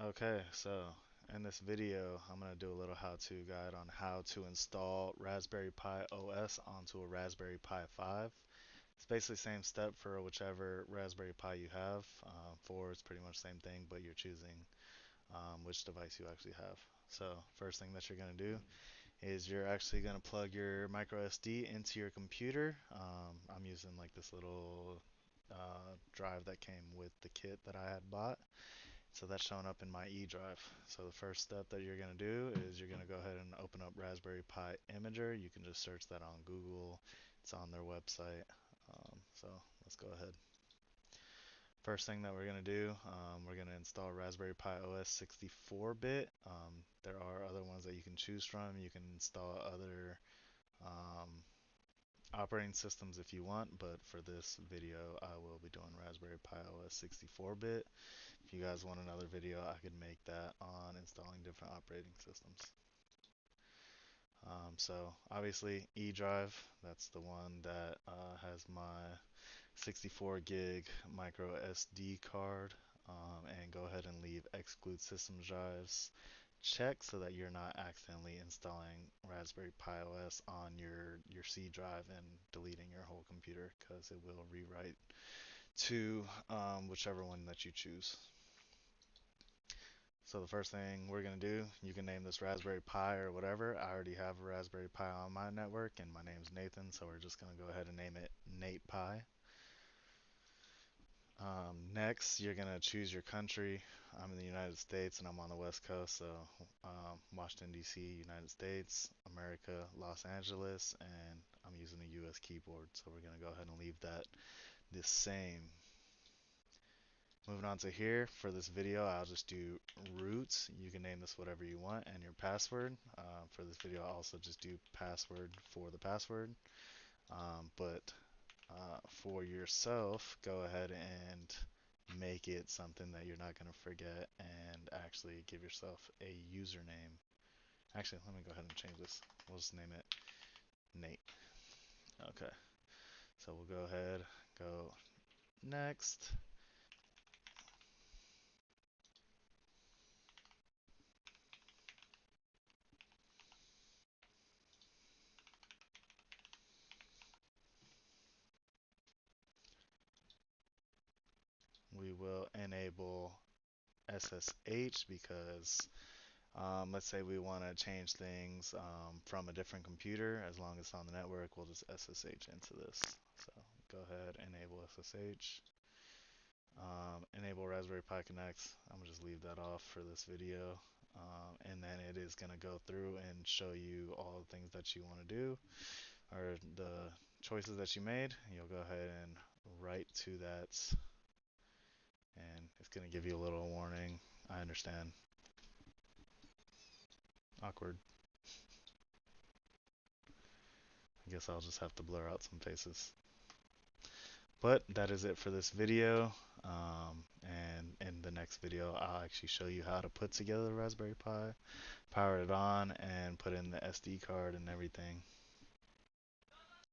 Okay, so in this video, I'm going to do a little how-to guide on how to install Raspberry Pi OS onto a Raspberry Pi 5. It's basically the same step for whichever Raspberry Pi you have. 4 is pretty much the same thing, but you're choosing which device you actually have. So first thing that you're going to do is you're actually going to plug your micro SD into your computer. I'm using like this little drive that came with the kit that I had bought. So that's showing up in my E drive. So the first step that you're going to do is you're going to go ahead and open up Raspberry Pi Imager. You can just search that on Google. It's on their website. So let's go ahead. First thing that we're going to do, we're going to install Raspberry Pi OS 64-bit. There are other ones that you can choose from. You can install other um, operating systems if you want, but for this video, I will be doing Raspberry Pi OS 64-bit. If you guys want another video, I could make that on installing different operating systems. So obviously E drive, that's the one that has my 64 gig micro SD card. And go ahead and leave exclude system drives checked so that you're not accidentally installing Raspberry Pi OS on your C drive and deleting your whole computer, because it will rewrite to whichever one that you choose. So the first thing we're going to do, you can name this Raspberry Pi or whatever. I already have a Raspberry Pi on my network and my name's Nathan, so we're just going to go ahead and name it Nate Pi. Next, you're going to choose your country. I'm in the United States and I'm on the West Coast, so Washington, D.C., United States, America, Los Angeles, and I'm using a US keyboard, so we're going to go ahead and leave that the same. Moving on to here, for this video, I'll just do roots. You can name this whatever you want, and your password. For this video, I'll also just do password for the password. But for yourself, go ahead and make it something that you're not going to forget and actually give yourself a username. Actually, let me go ahead and change this. We'll just name it Nate. Okay, so we'll go ahead, go next. We will enable SSH because let's say we want to change things from a different computer. As long as it's on the network, we'll just SSH into this. So go ahead, enable SSH. Enable Raspberry Pi Connect. I'm gonna just leave that off for this video. And then it is gonna go through and show you all the things that you want to do, or the choices that you made. You'll go ahead and write to that, and it's gonna give you a little warning. I understand. Awkward. I guess I'll just have to blur out some faces. But that is it for this video. And in the next video, I'll actually show you how to put together the Raspberry Pi, power it on, and put in the SD card and everything.